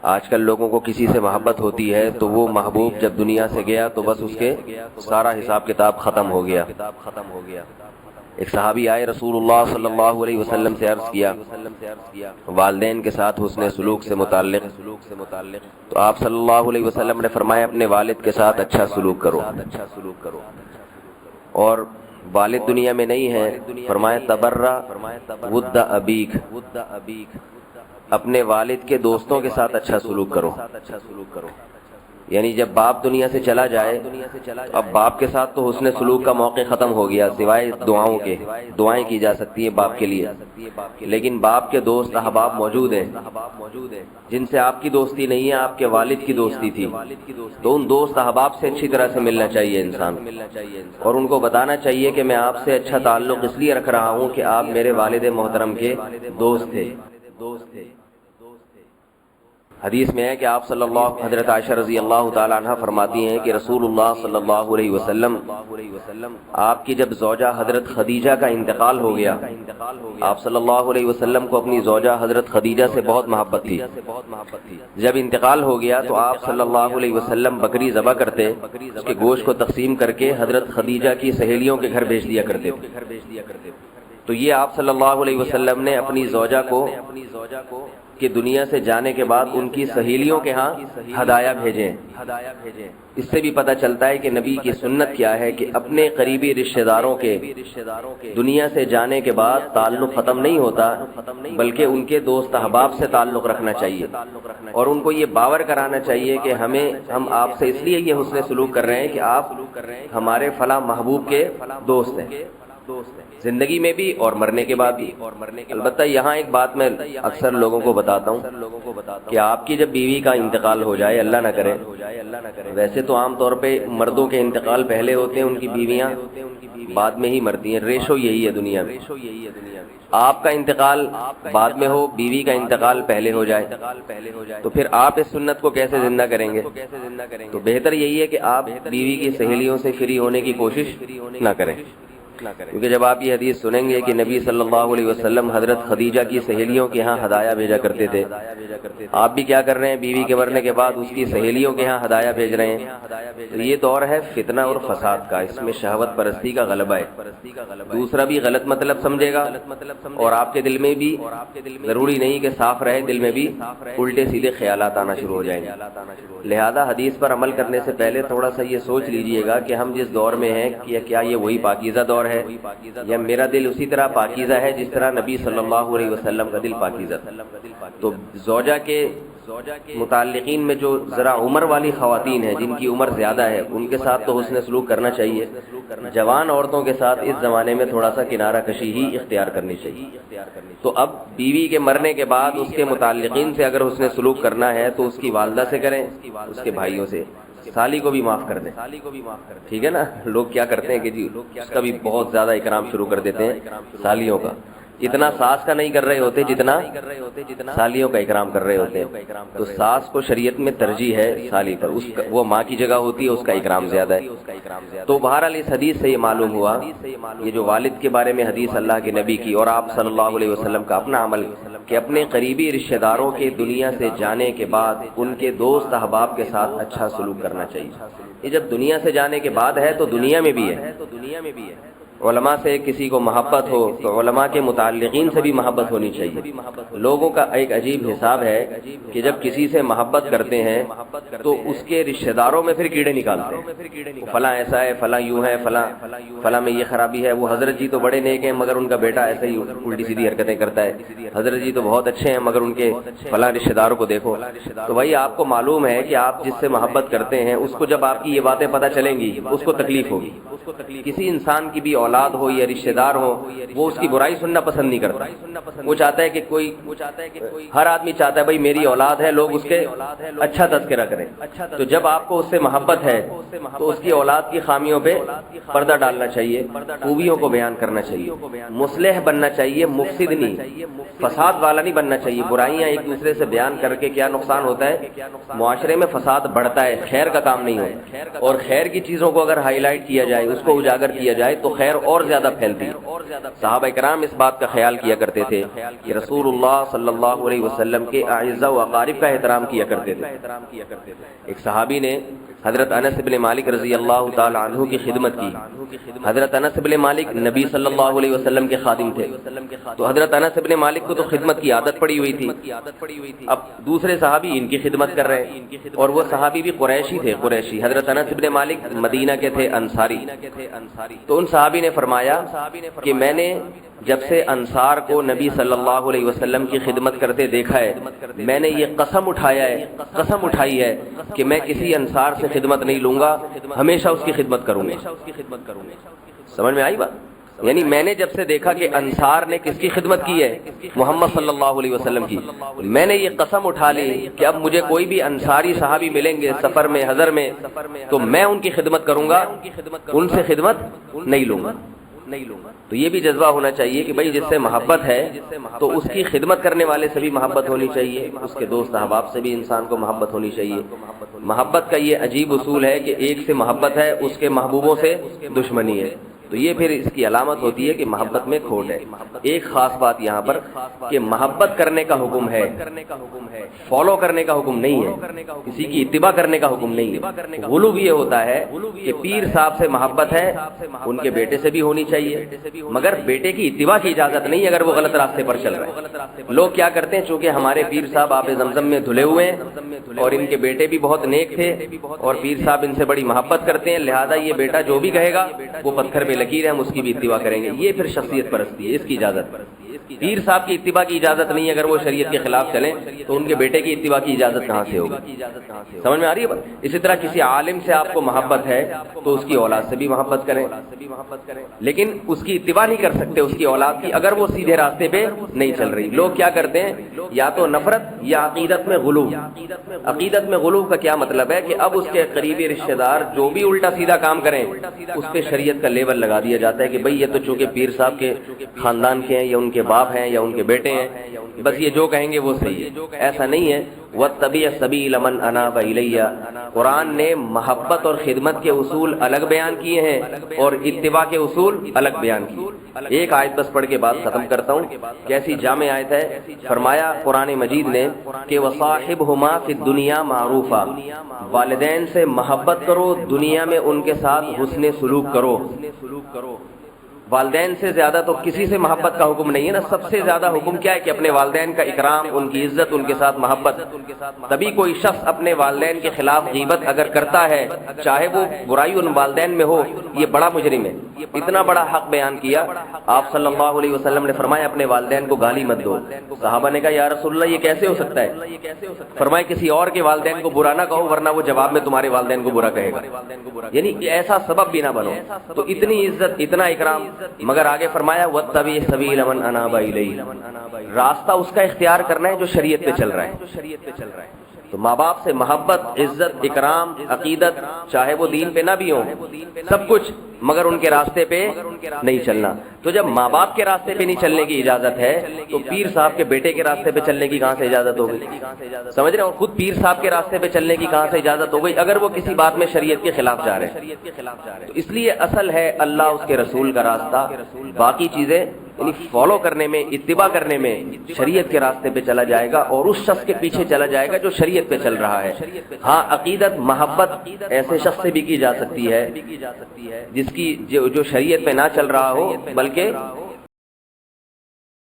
آج کل لوگوں کو کسی سے محبت ہوتی ہے تو وہ محبوب جب دنیا سے گیا تو بس اس کے سارا حساب کتاب ختم ہو گیا۔ ایک صحابی آئے، رسول اللہ صلی اللہ علیہ وسلم سے عرض کیا والدین کے ساتھ حسن سلوک سے متعلق، تو آپ صلی اللہ علیہ وسلم نے فرمایا اپنے والد کے ساتھ اچھا سلوک کرو، اور والد دنیا میں نہیں ہے، فرمایا تبرہ ود ابیک، اپنے والد کے دوستوں کے ساتھ اچھا سلوک کرو۔ یعنی جب باپ دنیا سے چلا جائے اب باپ کے ساتھ تو حسن سلوک کا موقع ختم ہو گیا، سوائے دعاؤں کے، دعائیں کی جا سکتی ہیں باپ کے لیے، لیکن باپ کے دوست احباب موجود ہیں جن سے آپ کی دوستی نہیں ہے، آپ کے والد کی دوستی تھی، تو ان دوست احباب سے اچھی طرح سے ملنا چاہیے انسان، اور ان کو بتانا چاہیے کہ میں آپ سے اچھا تعلق اس لیے رکھ رہا ہوں کہ آپ میرے والد محترم کے دوست تھے۔ حدیث میں ہے کہ آپ صلی اللہ، حضرت عائشہ رضی اللہ تعالی عنہ فرماتی ہیں کہ رسول اللہ صلی اللہ علیہ وسلم، آپ کی جب زوجہ حضرت خدیجہ کا انتقال ہو گیا، آپ صلی اللہ علیہ وسلم کو اپنی زوجہ حضرت خدیجہ سے بہت محبت تھی، جب انتقال ہو گیا تو آپ صلی اللہ علیہ وسلم بکری ذبح کرتے، اس کے گوشت کو تقسیم کر کے حضرت خدیجہ کی سہیلیوں کے گھر بھیج دیا کرتے۔ تو یہ آپ صلی اللہ علیہ وسلم نے اپنی زوجہ کو کہ دنیا سے جانے کے بعد ان کی سہیلیوں کے ہاں ہدایہ بھیجیں۔ اس سے بھی پتہ چلتا ہے کہ نبی کی سنت کیا ہے کہ اپنے قریبی رشتہ داروں کے دنیا سے جانے کے بعد تعلق ختم نہیں ہوتا، بلکہ ان کے دوست احباب سے تعلق رکھنا چاہیے، اور ان کو یہ باور کرانا چاہیے کہ ہم آپ سے اس لیے یہ حسن سلوک کر رہے ہیں کہ آپ ہمارے فلاں محبوب کے دوست ہیں، زندگی میں بھی اور مرنے کے بعد بھی۔ البتہ یہاں ایک بات میں اکثر لوگوں کو بتاتا ہوں کہ آپ کی جب بیوی کا انتقال ہو جائے، اللہ نہ کرے، ویسے تو عام طور پہ مردوں کے انتقال پہلے ہوتے ہیں، ان کی بیویاں بعد میں ہی مرتی ہیں، ریشو یہی ہے دنیا میں۔ آپ کا انتقال بعد میں ہو، بیوی کا انتقال پہلے ہو جائے، تو پھر آپ اس سنت کو کیسے زندہ کریں گے؟ تو بہتر یہی ہے کہ آپ بیوی کی سہیلیوں سے فری ہونے کی کوشش نہ کریں، کیونکہ جب آپ یہ حدیث سنیں گے کہ نبی صلی اللہ علیہ وسلم حضرت خدیجہ کی سہیلیوں کے ہاں ہدایہ بھیجا کرتے تھے، آپ بھی کیا کر رہے ہیں؟ بیوی کے مرنے کے بعد اس کی سہیلیوں کے ہاں ہدایہ بھیج رہے ہیں۔ تو یہ دور ہے فتنہ اور فساد کا، اس میں شہوت پرستی کا غلبہ ہے، دوسرا بھی غلط مطلب سمجھے گا، اور آپ کے دل میں بھی ضروری نہیں کہ صاف رہے، دل میں بھی الٹے سیدھے خیالات آنا شروع ہو جائیں گے۔ لہذا حدیث پر عمل کرنے سے پہلے تھوڑا سا یہ سوچ لیجئے گا کہ ہم جس دور میں ہیں کیا یہ وہی پاکیزہ دور ہے، یا میرا دل اسی طرح پاکیزہ ہے جس طرح نبی صلی اللہ علیہ وسلم کا دل پاکیزہ تھا۔ تو زوجہ کے متعلقین میں جو ذرا عمر والی خواتین ہیں، جن کی عمر زیادہ ہے، ان کے ساتھ تو حسن سلوک کرنا چاہیے، جوان عورتوں کے ساتھ اس زمانے میں تھوڑا سا کنارہ کشی ہی اختیار کرنی چاہیے۔ تو اب بیوی کے مرنے کے بعد اس کے متعلقین سے اگر حسن سلوک کرنا ہے تو اس کی والدہ سے کریں، اس کے بھائیوں سے، سالی کو بھی معاف کر دیں، ٹھیک ہے نا؟ لوگ کیا کرتے ہیں کہ جی اس کا بھی بہت زیادہ اکرام شروع کر دیتے ہیں، سالیوں کا اتنا ساس کا نہیں کر رہے ہوتے جتنا سالیوں کا اکرام کر رہے ہوتے ہیں۔ تو ساس کو شریعت میں ترجیح ہے سالی پر، وہ ماں کی جگہ ہوتی ہے، اس کا اکرام زیادہ ہے۔ تو بہرحال اس حدیث سے یہ معلوم ہوا، یہ جو والد کے بارے میں حدیث اللہ کے نبی کی اور آپ صلی اللہ علیہ وسلم کا اپنا عمل کہ اپنے قریبی رشتہ داروں کے دنیا سے جانے کے بعد ان کے دوست احباب کے ساتھ اچھا سلوک کرنا چاہیے۔ یہ جب دنیا سے جانے کے بعد ہے تو دنیا میں بھی ہے۔ علماء سے کسی کو محبت ہو تو علماء کے متعلقین سے بھی محبت ہونی چاہیے۔ لوگوں کا ایک عجیب حساب ہے کہ جب کسی سے محبت کرتے ہیں تو اس کے رشتہ داروں میں پھر کیڑے نکالتے ہیں، فلاں ایسا ہے، فلاں یوں ہے، فلاں میں یہ خرابی ہے، وہ حضرت جی تو بڑے نیک ہیں مگر ان کا بیٹا ایسے ہی الٹی سیدھی حرکتیں کرتا ہے، حضرت جی تو بہت اچھے ہیں مگر ان کے فلاں رشتہ داروں کو دیکھو۔ تو بھائی آپ کو معلوم ہے کہ آپ جس سے محبت کرتے ہیں اس کو جب آپ کی یہ باتیں پتہ چلیں گی اس کو تکلیف ہوگی۔ کسی انسان کی بھی اولاد ہو یا رشتہ دار ہو، وہ اس کی برائی سننا پسند نہیں کرتا، وہ چاہتا ہے کہ ہر آدمی چاہتا ہے بھائی میری اولاد ہے لوگ اس کے اچھا تذکرہ کریں۔ تو جب آپ کو اس سے محبت ہے تو اس کی اولاد کی خامیوں پہ پردہ ڈالنا چاہیے، خوبیوں کو بیان کرنا چاہیے، مصلح بننا چاہیے، مفسد نہیں، فساد والا نہیں بننا چاہیے۔ برائیاں ایک دوسرے سے بیان کر کے کیا نقصان ہوتا ہے؟ معاشرے میں فساد بڑھتا ہے، خیر کا کام نہیں ہوتا۔ اور خیر کی چیزوں کو اگر ہائی لائٹ کیا جائے، اس کو اجاگر کیا جائے تو خیر خیر اور زیادہ پھیلتی۔ صحابہ کرام اس بات کا خیال کیا کرتے تھے کہ رسول اللہ صلی اللہ علیہ وسلم کے اعزاء و اقارب کا احترام کیا کرتے تھے۔ ایک صحابی نے حضرت انس بن مالک رضی اللہ تعالی عنہ کی خدمت کی۔ حضرت انس بن مالک نبی صلی اللہ علیہ وسلم کے خادم تھے، تو حضرت انس بن مالک کو تو خدمت کی عادت پڑی ہوئی تھی۔ اب دوسرے صحابی ان کی خدمت کر رہے ہیں، اور وہ صحابی بھی قریشی تھے، قریشی۔ حضرت انس بن مالک مدینہ کے تھے، انصاری۔ تو ان صحابی نے فرمایا کہ میں نے جب سے انصار کو نبی صلی اللہ علیہ وسلم کی خدمت کرتے دیکھا ہے، میں نے یہ قسم اٹھائی ہے کہ میں کسی انصار سے خدمت نہیں لوں گا، ہمیشہ اس کی خدمت کروں گا۔ سمجھ میں آئی بات؟ یعنی میں نے جب سے دیکھا کہ انصار نے کس کی خدمت کی ہے، محمد صلی اللہ علیہ وسلم کی، میں نے یہ قسم اٹھا لی کہ اب مجھے کوئی بھی انصاری صحابی ملیں گے سفر میں، حضر میں، تو میں ان کی خدمت کروں گا، ان سے خدمت نہیں لوں گا۔ تو یہ بھی جذبہ ہونا چاہیے کہ بھائی جس سے محبت ہے تو اس کی خدمت کرنے والے سے بھی محبت ہونی چاہیے، اس کے دوست احباب سے بھی انسان کو محبت ہونی چاہیے۔ محبت کا یہ عجیب اصول ہے کہ ایک سے محبت ہے، اس کے محبوبوں سے دشمنی ہے، تو یہ پھر اس کی علامت ہوتی ہے کہ محبت میں کھوٹ ہے۔ ایک خاص بات یہاں پر کہ محبت کرنے کا حکم ہے، فالو کرنے کا حکم نہیں ہے، کسی کی اتباع کرنے کا حکم نہیں ہے۔ غلو بھی یہ ہوتا ہے کہ پیر صاحب سے محبت ہے، ان کے بیٹے سے بھی ہونی چاہیے، مگر بیٹے کی اتباع کی اجازت نہیں اگر وہ غلط راستے پر چل رہے ہیں۔ لوگ کیا کرتے ہیں، چونکہ ہمارے پیر صاحب آب زمزم میں دھلے ہوئے ہیں اور ان کے بیٹے بھی بہت نیک تھے اور پیر صاحب ان سے بڑی محبت کرتے ہیں، لہذا یہ بیٹا جو بھی کہے گا وہ پتھر پہ لکیر ہے، ہم اس کی بھی اتباع کریں گے۔ یہ پھر شخصیت پرستی ہے، اس کی اجازت پیر صاحب کی اتباع کی اجازت نہیں، اگر وہ شریعت کے خلاف چلیں تو ان کے بیٹے کی اتباع کی اجازت کہاں سے ہوگی؟ سمجھ میں آ رہی ہے بات؟ اسی طرح کسی عالم سے آپ کو محبت ہے تو اس کی اولاد سے بھی محبت کریں، لیکن اس کی اتباع نہیں کر سکتے اس کی اولاد کی اگر وہ سیدھے راستے پہ نہیں چل رہی۔ لوگ کیا کرتے ہیں، یا تو نفرت یا عقیدت میں غلو۔ عقیدت میں غلو کا کیا مطلب ہے کہ اب اس کے قریبی رشتہ دار جو بھی الٹا سیدھا کام کریں اس پہ شریعت کا لیبل لگا دیا جاتا ہے کہ بھئی یہ تو چونکہ پیر صاحب کے خاندان کے ہیں یا ان کے باپ ہیں یا ان کے بیٹے ہیں، بس یہ جو کہیں گے وہ صحیح ہے۔ ایسا نہیں ہے۔ وَاتَّبِعْ سَبِيلَ مَنْ أَنَابَ إِلَيَّ، قرآن نے محبت اور خدمت کے اصول الگ بیان کیے ہیں اور اتباع کے اصول الگ بیان کیے۔ ایک آیت بس پڑھ کے بات ختم کرتا ہوں، کیسی جامع آیت ہے۔ فرمایا قرآن مجید نے کہ وَصَاحِبْهُمَا فِي الدُّنْيَا مَعْرُوفًا، والدین سے محبت کرو، دنیا میں ان کے ساتھ حسن سلوک کرو۔ والدین سے زیادہ تو کسی سے محبت کا حکم نہیں ہے نا، سب سے زیادہ حکم کیا ہے کہ اپنے والدین کا اکرام، ان کی عزت، ان کے ساتھ محبت۔ تبھی کوئی شخص اپنے والدین کے خلاف غیبت اگر کرتا ہے، چاہے وہ برائی ان والدین میں ہو، یہ بڑا مجرم ہے۔ اتنا بڑا حق بیان کیا آپ صلی اللہ علیہ وسلم نے فرمایا اپنے والدین کو گالی مت دو۔ صحابہ نے کہا یا رسول اللہ یہ کیسے ہو سکتا ہے؟ فرمایا کسی اور کے والدین کو برا نہ کہو ورنہ وہ جواب میں تمہارے والدین کو برا کہے گا، یعنی ایسا سبب بھی نہ بنو۔ تو اتنی عزت، اتنا اکرام، مگر آگے فرمایا وَاتَّبِعْ سَبِيلَ مَنْ أَنَابَ إِلَيَّ، راستہ اس کا اختیار کرنا ہے جو شریعت پہ چل رہا ہے۔ تو ماں باپ سے محبت، عزت، اکرام، عقیدت، چاہے وہ دین پہ نہ بھی ہوں، سب کچھ، مگر ان کے راستے پہ نہیں چلنا۔ تو جب ماں باپ کے راستے پہ نہیں چلنے کی اجازت ہے تو پیر صاحب کے بیٹے کے راستے پہ چلنے کی کہاں سے اجازت ہو گئی؟ سمجھ رہے ہیں؟ اور خود پیر صاحب کے راستے پہ چلنے کی کہاں سے اجازت ہو گئی اگر وہ کسی بات میں شریعت کے خلاف جا رہے ہیں؟ تو اس لیے اصل ہے اللہ، اس کے رسول کا راستہ، باقی چیزیں یعنی فالو کرنے میں، اتباع کرنے میں شریعت کے راستے پہ چلا جائے گا اور اس شخص کے پیچھے چلا جائے گا جو شریعت پہ چل رہا ہے۔ ہاں عقیدت، محبت ایسے شخص سے بھی کی جا سکتی ہے جس کی جو شریعت پہ نہ چل رہا ہو بلکہ